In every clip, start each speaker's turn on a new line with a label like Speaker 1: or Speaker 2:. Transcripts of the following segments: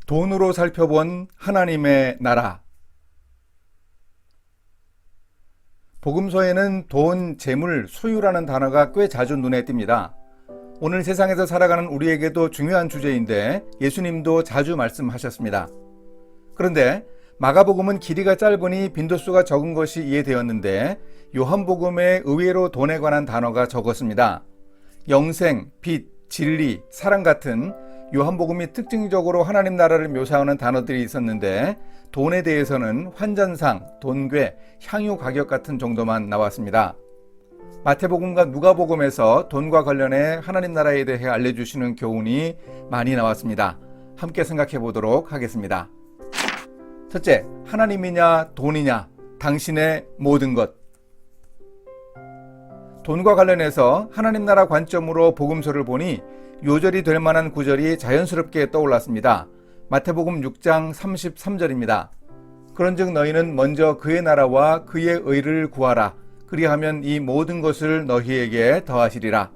Speaker 1: 돈으로 살펴본 하나님의 나라. 복음서에는 돈, 재물, 소유라는 단어가 꽤 자주 눈에 띕니다. 오늘 세상에서 살아가는 우리에게도 중요한 주제인데 예수님도 자주 말씀하셨습니다. 그런데 마가복음은 길이가 짧으니 빈도수가 적은 것이 이해되었는데 요한복음에 의외로 돈에 관한 단어가 적었습니다. 영생, 빚, 진리, 사랑 같은 요한복음이 특징적으로 하나님 나라를 묘사하는 단어들이 있었는데 돈에 대해서는 환전상, 돈괴, 향유 가격 같은 정도만 나왔습니다. 마태복음과 누가복음에서 돈과 관련해 하나님 나라에 대해 알려주시는 교훈이 많이 나왔습니다. 함께 생각해 보도록 하겠습니다. 첫째, 하나님이냐 돈이냐, 당신의 모든 것. 돈과 관련해서 하나님 나라 관점으로 복음서를 보니 요절이 될 만한 구절이 자연스럽게 떠올랐습니다. 마태복음 6장 33절입니다. 그런즉 너희는 먼저 그의 나라와 그의 의를 구하라. 그리하면 이 모든 것을 너희에게 더하시리라.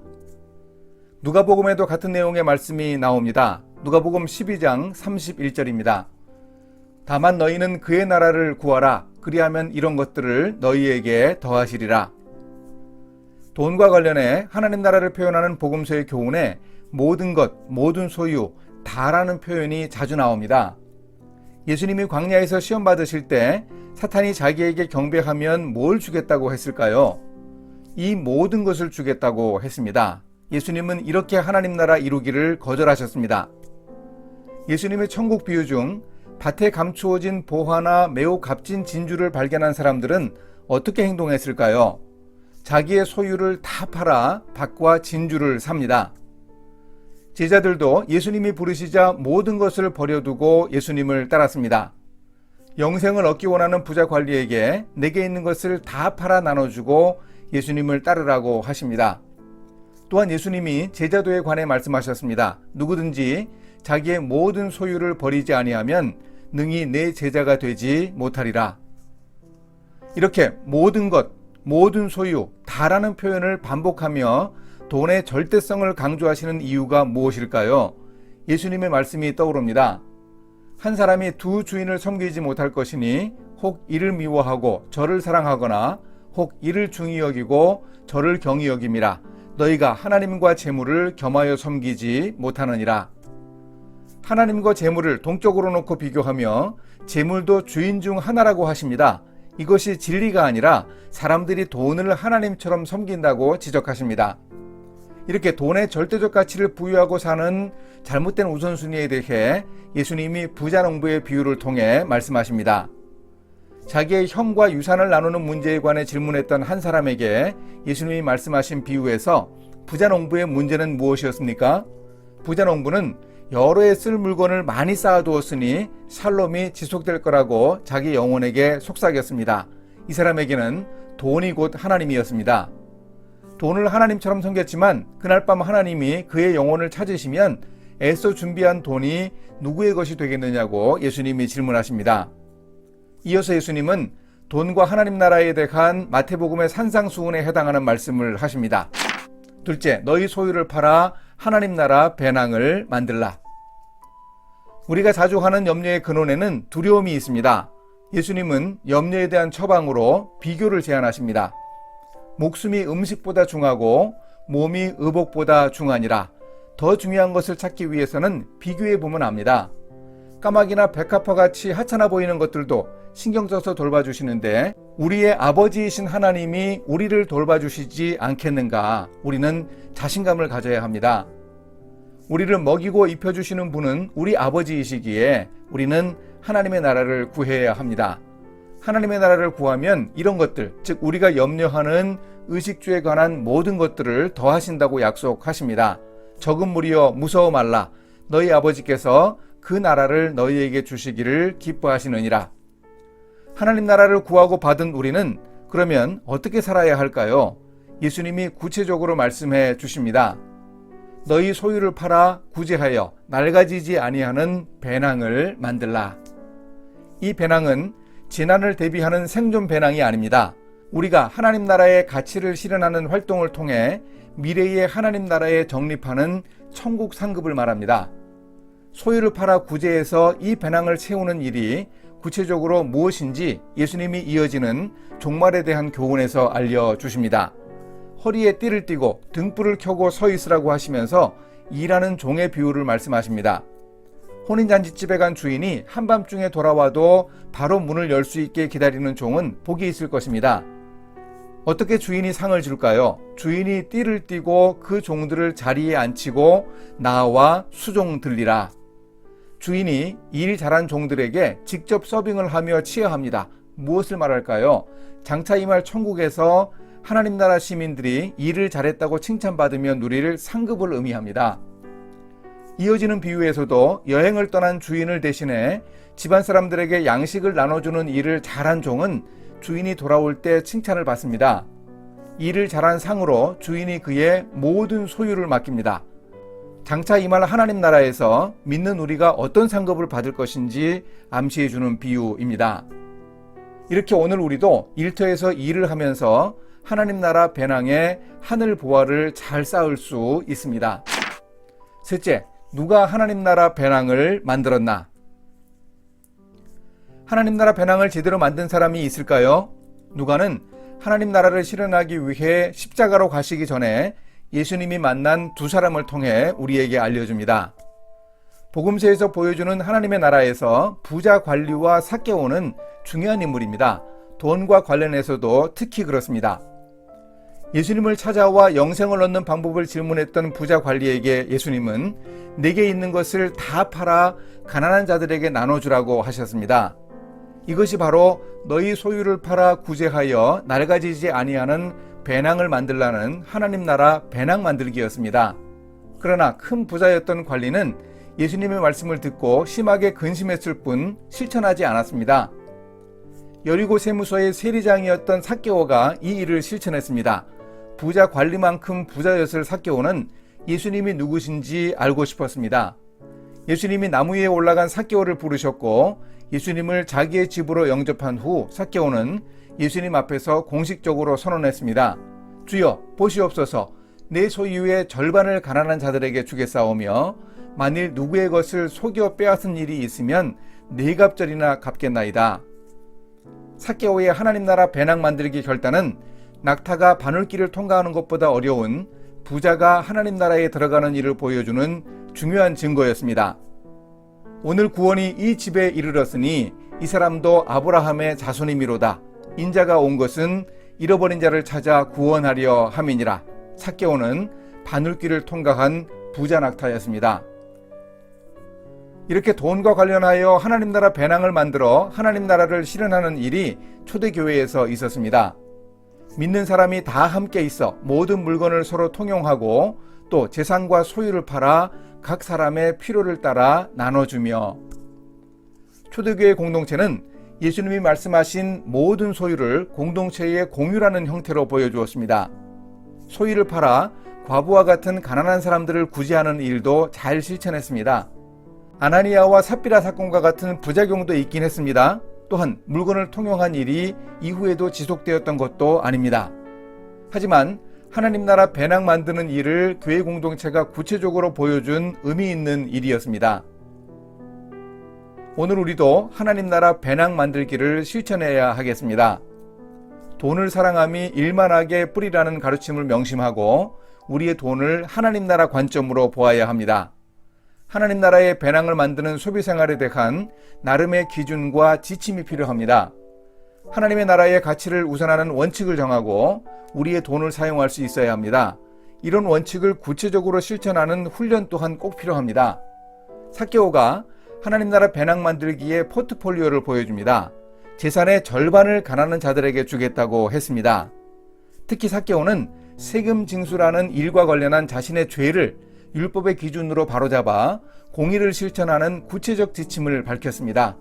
Speaker 1: 누가복음에도 같은 내용의 말씀이 나옵니다. 누가복음 12장 31절입니다. 다만 너희는 그의 나라를 구하라. 그리하면 이런 것들을 너희에게 더하시리라. 돈과 관련해 하나님 나라를 표현하는 복음서의 교훈에 모든 것, 모든 소유, 다라는 표현이 자주 나옵니다. 예수님이 광야에서 시험 받으실 때 사탄이 자기에게 경배하면 뭘 주겠다고 했을까요? 이 모든 것을 주겠다고 했습니다. 예수님은 이렇게 하나님 나라 이루기를 거절하셨습니다. 예수님의 천국 비유 중 밭에 감추어진 보화나 매우 값진 진주를 발견한 사람들은 어떻게 행동했을까요? 자기의 소유를 다 팔아 밭과 진주를 삽니다. 제자들도 예수님이 부르시자 모든 것을 버려두고 예수님을 따랐습니다. 영생을 얻기 원하는 부자 관리에게 내게 있는 것을 다 팔아 나눠주고 예수님을 따르라고 하십니다. 또한 예수님이 제자도에 관해 말씀하셨습니다. 누구든지 자기의 모든 소유를 버리지 아니하면 능히 내 제자가 되지 못하리라. 이렇게 모든 것, 모든 소유, 다라는 표현을 반복하며 돈의 절대성을 강조하시는 이유가 무엇일까요? 예수님의 말씀이 떠오릅니다. 한 사람이 두 주인을 섬기지 못할 것이니 혹 이를 미워하고 저를 사랑하거나 혹 이를 중히 여기고 저를 경히 여김이라. 너희가 하나님과 재물을 겸하여 섬기지 못하느니라. 하나님과 재물을 동격으로 놓고 비교하며 재물도 주인 중 하나라고 하십니다. 이것이 진리가 아니라 사람들이 돈을 하나님처럼 섬긴다고 지적하십니다. 이렇게 돈의 절대적 가치를 부여하고 사는 잘못된 우선순위에 대해 예수님이 부자농부의 비유를 통해 말씀하십니다. 자기의 형과 유산을 나누는 문제에 관해 질문했던 한 사람에게 예수님이 말씀하신 비유에서 부자농부의 문제는 무엇이었습니까? 부자농부는 여러 해 쓸 물건을 많이 쌓아두었으니 샬롬이 지속될 거라고 자기 영혼에게 속삭였습니다. 이 사람에게는 돈이 곧 하나님이었습니다. 돈을 하나님처럼 섬겼지만 그날 밤 하나님이 그의 영혼을 찾으시면 애써 준비한 돈이 누구의 것이 되겠느냐고 예수님이 질문하십니다. 이어서 예수님은 돈과 하나님 나라에 대한 마태복음의 산상수훈에 해당하는 말씀을 하십니다. 둘째, 너희 소유를 팔아 하나님 나라 배낭을 만들라. 우리가 자주 하는 염려의 근원에는 두려움이 있습니다. 예수님은 염려에 대한 처방으로 비교를 제안하십니다. 목숨이 음식보다 중하고 몸이 의복보다 중하니라. 더 중요한 것을 찾기 위해서는 비교해 보면 압니다. 까마귀나 백합화 같이 하찮아 보이는 것들도 신경 써서 돌봐주시는데 우리의 아버지이신 하나님이 우리를 돌봐주시지 않겠는가? 우리는 자신감을 가져야 합니다. 우리를 먹이고 입혀주시는 분은 우리 아버지이시기에 우리는 하나님의 나라를 구해야 합니다. 하나님의 나라를 구하면 이런 것들, 즉 우리가 염려하는 의식주에 관한 모든 것들을 더하신다고 약속하십니다. 적은 무리여 무서워 말라. 너희 아버지께서 그 나라를 너희에게 주시기를 기뻐하시느니라. 하나님 나라를 구하고 받은 우리는 그러면 어떻게 살아야 할까요? 예수님이 구체적으로 말씀해 주십니다. 너희 소유를 팔아 구제하여 낡아지지 아니하는 배낭을 만들라. 이 배낭은 재난을 대비하는 생존 배낭이 아닙니다. 우리가 하나님 나라의 가치를 실현하는 활동을 통해 미래의 하나님 나라에 정립하는 천국 상급을 말합니다. 소유를 팔아 구제해서 이 배낭을 채우는 일이 구체적으로 무엇인지 예수님이 이어지는 종말에 대한 교훈에서 알려주십니다. 허리에 띠를 띠고 등불을 켜고 서 있으라고 하시면서 일하는 종의 비유를 말씀하십니다. 혼인잔치집에 간 주인이 한밤중에 돌아와도 바로 문을 열 수 있게 기다리는 종은 복이 있을 것입니다. 어떻게 주인이 상을 줄까요? 주인이 띠를 띠고 그 종들을 자리에 앉히고 나와 수종 들리라. 주인이 일 잘한 종들에게 직접 서빙을 하며 치하합니다. 무엇을 말할까요? 장차 임할 천국에서 하나님 나라 시민들이 일을 잘했다고 칭찬받으며 누릴 상급을 의미합니다. 이어지는 비유에서도 여행을 떠난 주인을 대신해 집안 사람들에게 양식을 나눠주는 일을 잘한 종은 주인이 돌아올 때 칭찬을 받습니다. 일을 잘한 상으로 주인이 그의 모든 소유를 맡깁니다. 장차 임할 하나님 나라에서 믿는 우리가 어떤 상급을 받을 것인지 암시해주는 비유입니다. 이렇게 오늘 우리도 일터에서 일을 하면서 하나님 나라 배낭의 하늘 보화를 잘 쌓을 수 있습니다. 셋째, 누가 하나님 나라 배낭을 만들었나? 하나님 나라 배낭을 제대로 만든 사람이 있을까요? 누가는 하나님 나라를 실현하기 위해 십자가로 가시기 전에 예수님이 만난 두 사람을 통해 우리에게 알려줍니다. 복음서에서 보여주는 하나님의 나라에서 부자 관리와 삭개오는 중요한 인물입니다. 돈과 관련해서도 특히 그렇습니다. 예수님을 찾아와 영생을 얻는 방법을 질문했던 부자 관리에게 예수님은 내게 있는 것을 다 팔아 가난한 자들에게 나눠주라고 하셨습니다. 이것이 바로 너희 소유를 팔아 구제하여 낡아지지 아니하는 배낭을 만들라는 하나님 나라 배낭 만들기였습니다. 그러나 큰 부자였던 관리는 예수님의 말씀을 듣고 심하게 근심했을 뿐 실천하지 않았습니다. 여리고 세무서의 세리장이었던 삭개오가 이 일을 실천했습니다. 부자 관리만큼 부자였을 삭개오는 예수님이 누구신지 알고 싶었습니다. 예수님이 나무 위에 올라간 삭개오를 부르셨고 예수님을 자기의 집으로 영접한 후 삭개오는 예수님 앞에서 공식적으로 선언했습니다. 주여 보시옵소서, 내 소유의 절반을 가난한 자들에게 주겠사오며 만일 누구의 것을 속여 빼앗은 일이 있으면 네 갑절이나 갚겠나이다. 삭개오의 하나님 나라 배낭 만들기 결단은 낙타가 바늘길을 통과하는 것보다 어려운 부자가 하나님 나라에 들어가는 일을 보여주는 중요한 증거였습니다. 오늘 구원이 이 집에 이르렀으니 이 사람도 아브라함의 자손이미로다. 인자가 온 것은 잃어버린 자를 찾아 구원하려 함이니라. 삭개오는 바늘길을 통과한 부자 낙타였습니다. 이렇게 돈과 관련하여 하나님 나라 배낭을 만들어 하나님 나라를 실현하는 일이 초대교회에서 있었습니다. 믿는 사람이 다 함께 있어 모든 물건을 서로 통용하고 또 재산과 소유를 팔아 각 사람의 필요를 따라 나눠주며, 초대교회 공동체는 예수님이 말씀하신 모든 소유를 공동체의 공유라는 형태로 보여주었습니다. 소유를 팔아 과부와 같은 가난한 사람들을 구제하는 일도 잘 실천했습니다. 아나니아와 삽비라 사건과 같은 부작용도 있긴 했습니다. 또한 물건을 통용한 일이 이후에도 지속되었던 것도 아닙니다. 하지만 하나님 나라 배낭 만드는 일을 교회 공동체가 구체적으로 보여준 의미 있는 일이었습니다. 오늘 우리도 하나님 나라 배낭 만들기를 실천해야 하겠습니다. 돈을 사랑함이 일만하게 뿌리라는 가르침을 명심하고 우리의 돈을 하나님 나라 관점으로 보아야 합니다. 하나님 나라의 배낭을 만드는 소비 생활에 대한 나름의 기준과 지침이 필요합니다. 하나님의 나라의 가치를 우선하는 원칙을 정하고 우리의 돈을 사용할 수 있어야 합니다. 이런 원칙을 구체적으로 실천하는 훈련 또한 꼭 필요합니다. 삭개오가 하나님 나라 배낭 만들기의 포트폴리오를 보여줍니다. 재산의 절반을 가난한 자들에게 주겠다고 했습니다. 특히 삭개오는 세금 징수라는 일과 관련한 자신의 죄를 율법의 기준으로 바로잡아 공의를 실천하는 구체적 지침을 밝혔습니다.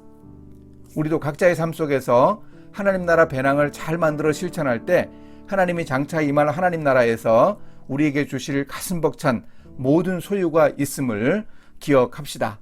Speaker 1: 우리도 각자의 삶 속에서 하나님 나라 배낭을 잘 만들어 실천할 때 하나님이 장차 임할 하나님 나라에서 우리에게 주실 가슴 벅찬 모든 소유가 있음을 기억합시다.